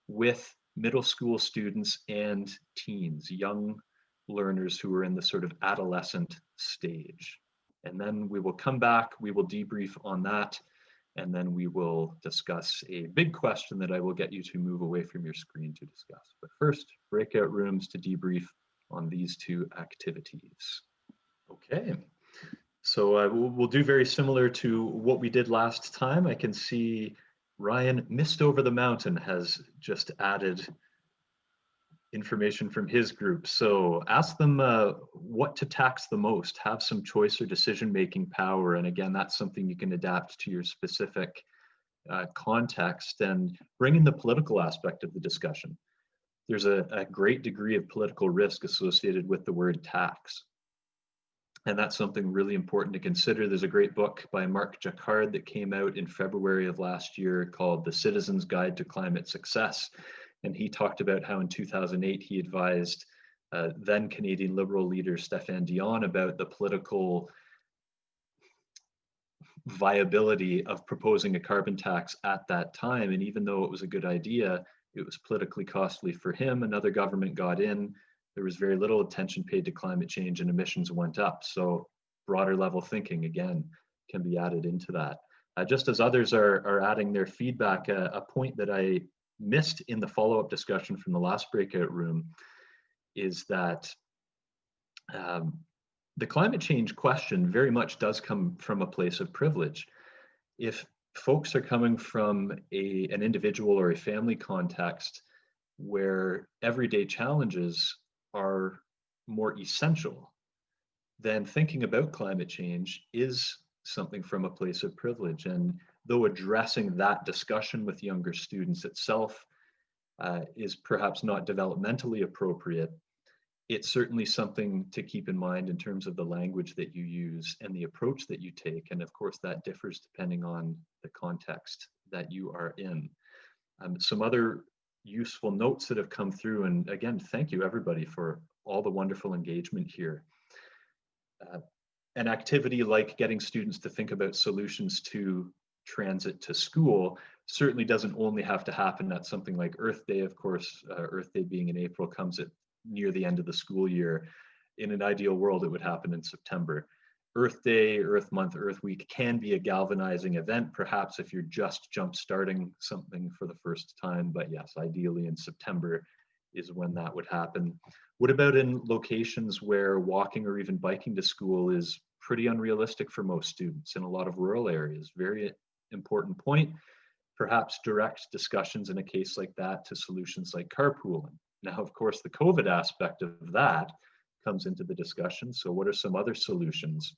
with middle school students and teens, young learners who are in the sort of adolescent stage? And then we will come back, we will debrief on that, and then we will discuss a big question that I will get you to move away from your screen to discuss. But first, breakout rooms to debrief on these 2 activities. Okay, so we'll do very similar to what we did last time. I can see Ryan Mist Over the Mountain has just added information from his group. So ask them what to tax the most, have some choice or decision-making power. And again, that's something you can adapt to your specific context, and bring in the political aspect of the discussion. There's a great degree of political risk associated with the word tax. And that's something really important to consider. There's a great book by Mark Jacquard that came out in February of last year called The Citizen's Guide to Climate Success. And he talked about how in 2008 he advised then Canadian Liberal leader Stéphane Dion about the political viability of proposing a carbon tax at that time. And even though it was a good idea, it was politically costly for him. Another government got in. There was very little attention paid to climate change, and emissions went up. So broader level thinking, again, can be added into that. Just as others are adding their feedback, a point that I missed in the follow-up discussion from the last breakout room is that the climate change question very much does come from a place of privilege. If folks are coming from an individual or a family context where everyday challenges are more essential, then thinking about climate change is something from a place of privilege. And though addressing that discussion with younger students itself is perhaps not developmentally appropriate, it's certainly something to keep in mind in terms of the language that you use and the approach that you take. And of course, that differs depending on the context that you are in. Some other useful notes that have come through, and again, thank you everybody for all the wonderful engagement here. An activity like getting students to think about solutions to transit to school certainly doesn't only have to happen at something like Earth Day. Of course, Earth Day being in April comes at near the end of the school year. In an ideal world, it would happen in September. Earth Day, Earth Month, Earth Week can be a galvanizing event, perhaps if you're just jump starting something for the first time, but yes, ideally in September is when that would happen. What about in locations where walking or even biking to school is pretty unrealistic for most students in a lot of rural areas. Very important point. Perhaps direct discussions in a case like that to solutions like carpooling. Now, of course, the COVID aspect of that comes into the discussion. So what are some other solutions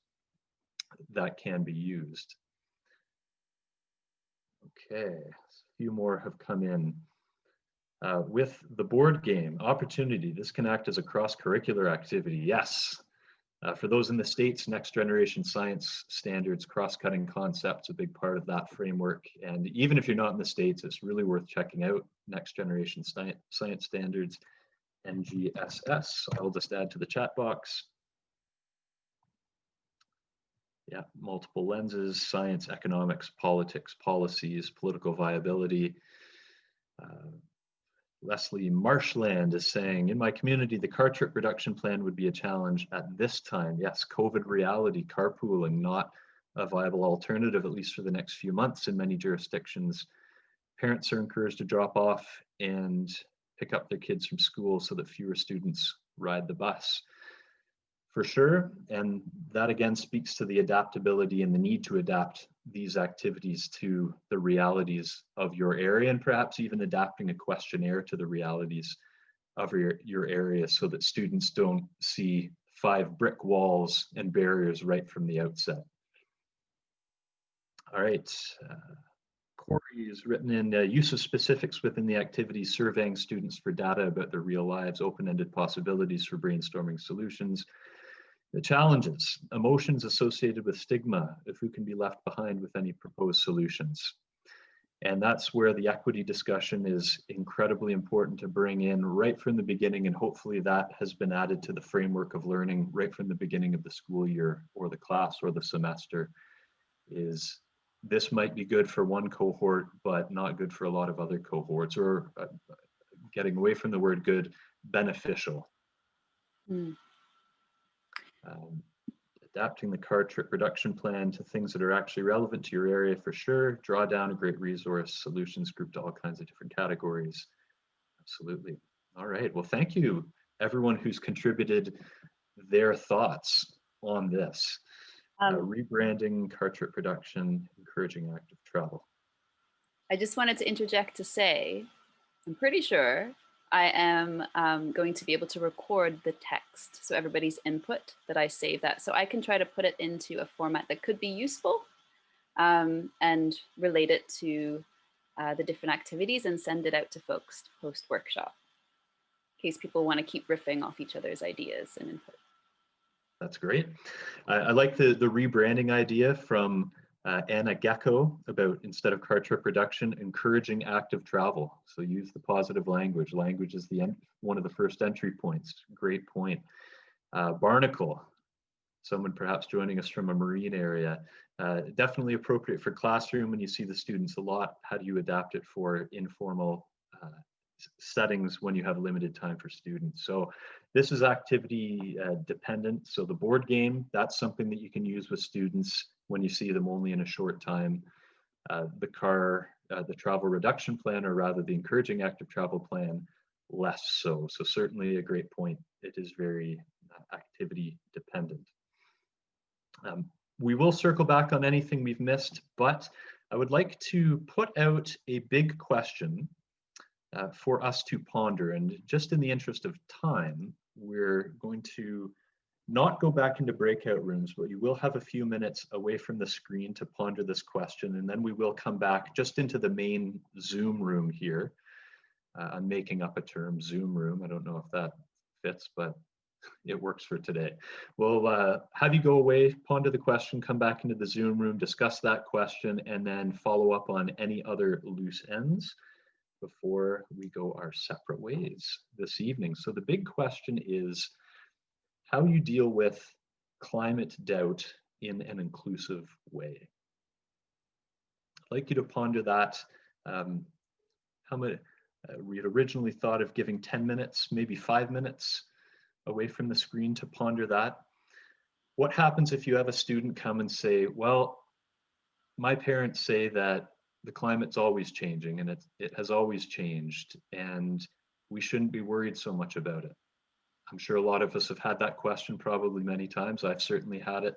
that can be used? Okay, a few more have come in. With the board game, opportunity, this can act as a cross-curricular activity. Yes. For those in the States, next generation science standards, cross-cutting concepts, a big part of that framework. And even if you're not in the States, it's really worth checking out next generation science standards, NGSS. I'll just add to the chat box. Yeah, multiple lenses, science, economics, politics, policies, political viability. Leslie Marshland is saying, in my community, the car trip reduction plan would be a challenge at this time. Yes, COVID reality, carpooling, not a viable alternative, at least for the next few months in many jurisdictions. Parents are encouraged to drop off and pick up their kids from school so that fewer students ride the bus. For sure, and that again speaks to the adaptability and the need to adapt these activities to the realities of your area, and perhaps even adapting a questionnaire to the realities of your area so that students don't see 5 brick walls and barriers right from the outset. All right, Corey has written in use of specifics within the activities, surveying students for data about their real lives, open-ended possibilities for brainstorming solutions. The challenges, emotions associated with stigma of who can be left behind with any proposed solutions. And that's where the equity discussion is incredibly important to bring in right from the beginning, and hopefully that has been added to the framework of learning right from the beginning of the school year or the class or the semester. Is this might be good for one cohort, but not good for a lot of other cohorts, or getting away from the word good, beneficial. Mm. Adapting the car trip reduction plan to things that are actually relevant to your area for sure. Draw down a great resource, solutions grouped to all kinds of different categories. Absolutely. All right. Well, thank you, everyone who's contributed their thoughts on this. Rebranding, car trip reduction, encouraging active travel. I just wanted to interject to say, I'm pretty sure I am going to be able to record the text, so everybody's input, that I save that. So I can try to put it into a format that could be useful and relate it to the different activities and send it out to folks post-workshop, in case people want to keep riffing off each other's ideas and input. That's great. I like the rebranding idea from Anna Gecko about, instead of car trip reduction, encouraging active travel. So use the positive language. Language is one of the first entry points. Great point. Barnacle, someone perhaps joining us from a marine area. Definitely appropriate for classroom when you see the students a lot. How do you adapt it for informal settings when you have limited time for students? So this is activity dependent. So the board game, that's something that you can use with students when you see them only in a short time. The travel reduction plan, or rather the encouraging active travel plan, less so. So certainly a great point. It is very activity dependent. We will circle back on anything we've missed, but I would like to put out a big question for us to ponder. And just in the interest of time, we're going to not go back into breakout rooms, but you will have a few minutes away from the screen to ponder this question. And then we will come back just into the main Zoom room here. I'm making up a term, Zoom room. I don't know if that fits, but it works for today. We'll have you go away, ponder the question, come back into the Zoom room, discuss that question, and then follow up on any other loose ends before we go our separate ways this evening. So the big question is how you deal with climate doubt in an inclusive way. I'd like you to ponder that. We had originally thought of giving 10 minutes, maybe 5 minutes away from the screen to ponder that. What happens if you have a student come and say, well, my parents say that the climate's always changing, and it has always changed, and we shouldn't be worried so much about it. I'm sure a lot of us have had that question probably many times. I've certainly had it.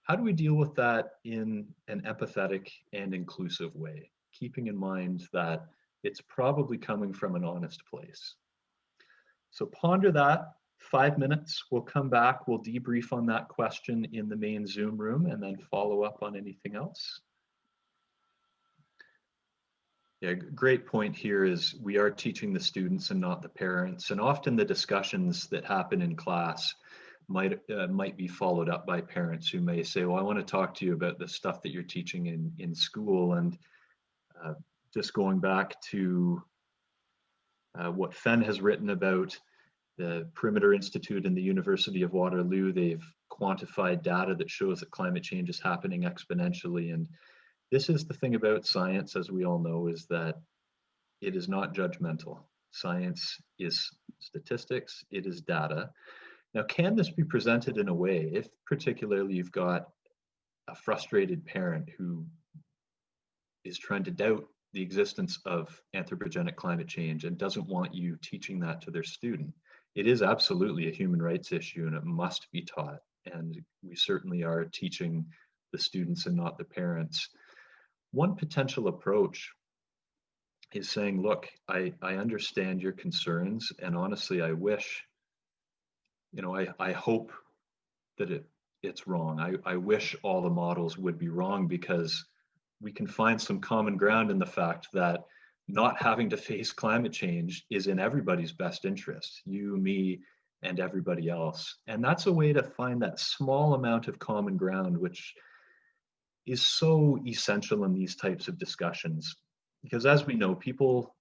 how do we deal with that in an empathetic and inclusive way, keeping in mind that it's probably coming from an honest place? So ponder that. 5 minutes, we'll come back, we'll debrief on that question in the main Zoom room and then follow up on anything else. Yeah, great point here is we are teaching the students and not the parents, and often the discussions that happen in class might be followed up by parents who may say, well, I want to talk to you about the stuff that you're teaching in school. And just going back to what Fen has written about the Perimeter Institute and the University of Waterloo, they've quantified data that shows that climate change is happening exponentially. And this is the thing about science, as we all know, is that it is not judgmental. Science is statistics, it is data. Now, can this be presented in a way, if particularly you've got a frustrated parent who is trying to doubt the existence of anthropogenic climate change and doesn't want you teaching that to their student? It is absolutely a human rights issue and it must be taught. And we certainly are teaching the students and not the parents. One potential approach is saying, look, I understand your concerns, and honestly, I wish, I hope that it's wrong. I wish all the models would be wrong, because we can find some common ground in the fact that not having to face climate change is in everybody's best interest, you, me, and everybody else. And that's a way to find that small amount of common ground, which is so essential in these types of discussions. Because as we know, people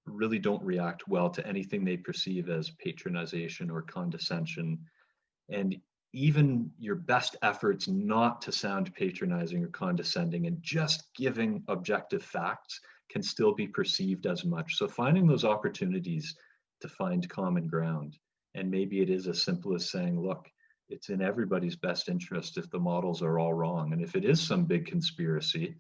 really don't react well to anything they perceive as patronization or condescension. And even your best efforts not to sound patronizing or condescending and just giving objective facts can still be perceived as much. So finding those opportunities to find common ground. And maybe it is as simple as saying, look, it's in everybody's best interest if the models are all wrong. And if it is some big conspiracy,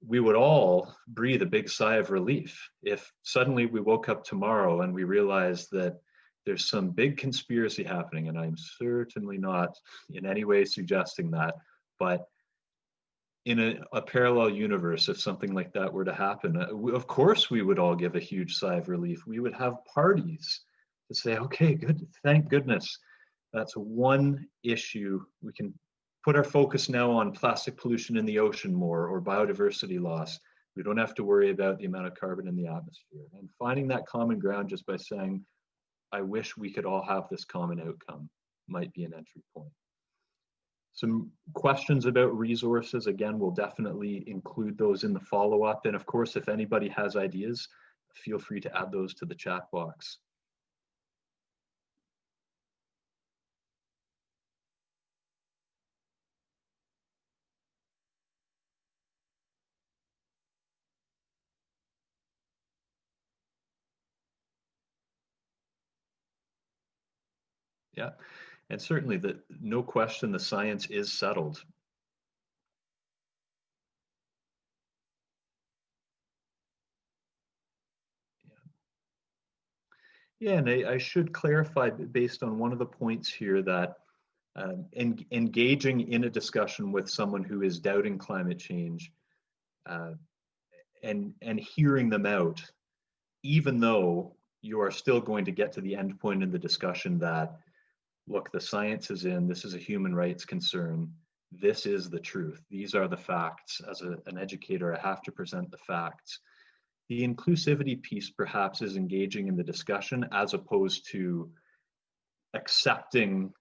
we would all breathe a big sigh of relief if suddenly we woke up tomorrow and we realized that there's some big conspiracy happening. And I'm certainly not in any way suggesting that, but in a parallel universe, if something like that were to happen, of course we would all give a huge sigh of relief. We would have parties to say, okay, good, thank goodness. That's one issue. We can put our focus now on plastic pollution in the ocean more, or biodiversity loss. We don't have to worry about the amount of carbon in the atmosphere. And finding that common ground just by saying, I wish we could all have this common outcome, might be an entry point. Some questions about resources, again, we'll definitely include those in the follow-up. And of course, if anybody has ideas, feel free to add those to the chat box. Yeah, and certainly no question the science is settled. Yeah, and I should clarify based on one of the points here that engaging in a discussion with someone who is doubting climate change and hearing them out, even though you are still going to get to the end point in the discussion that, look, the science is in, this is a human rights concern, this is the truth, these are the facts. As an educator, I have to present the facts. The inclusivity piece perhaps is engaging in the discussion as opposed to accepting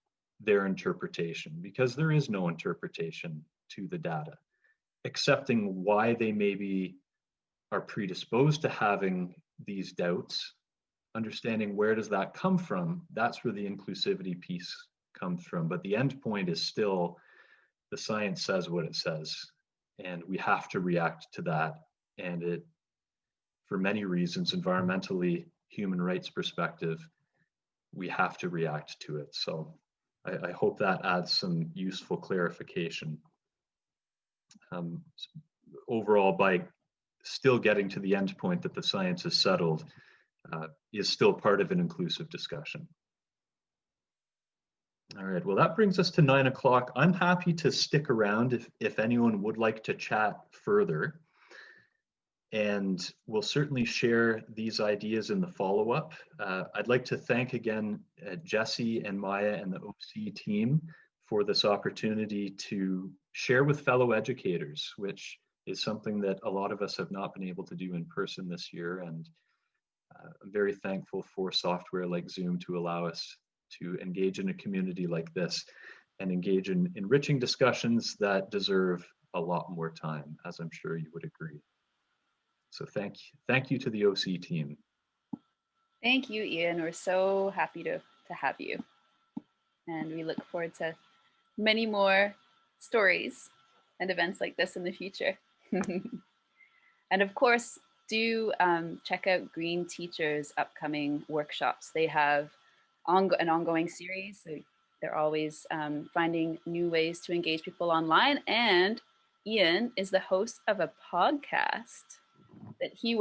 their interpretation, because there is no interpretation to the data. Accepting why they maybe are predisposed to having these doubts, understanding where does that come from, that's where the inclusivity piece comes from. But the end point is still, the science says what it says, and we have to react to that. And it, for many reasons, environmentally, human rights perspective, we have to react to it. So I hope that adds some useful clarification. Overall, by still getting to the end point that the science is settled, is still part of an inclusive discussion. All right, well, that brings us to 9 o'clock. I'm happy to stick around if anyone would like to chat further. And we'll certainly share these ideas in the follow-up. I'd like to thank again Jesse and Maya and the OC team for this opportunity to share with fellow educators, which is something that a lot of us have not been able to do in person this year. And I'm very thankful for software like Zoom to allow us to engage in a community like this and engage in enriching discussions that deserve a lot more time, as I'm sure you would agree. So thank you to the OC team. Thank you, Ian. We're so happy to have you. And we look forward to many more stories and events like this in the future. And of course, do check out Green Teacher's upcoming workshops. They have an ongoing series. So they're always finding new ways to engage people online. And Ian is the host of a podcast that he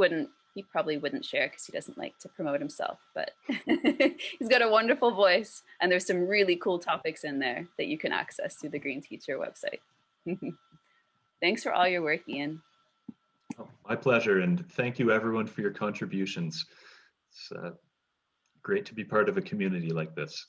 probably wouldn't share because he doesn't like to promote himself, but he's got a wonderful voice and there's some really cool topics in there that you can access through the Green Teacher website. Thanks for all your work, Ian. Oh, my pleasure, and thank you everyone for your contributions. It's great to be part of a community like this.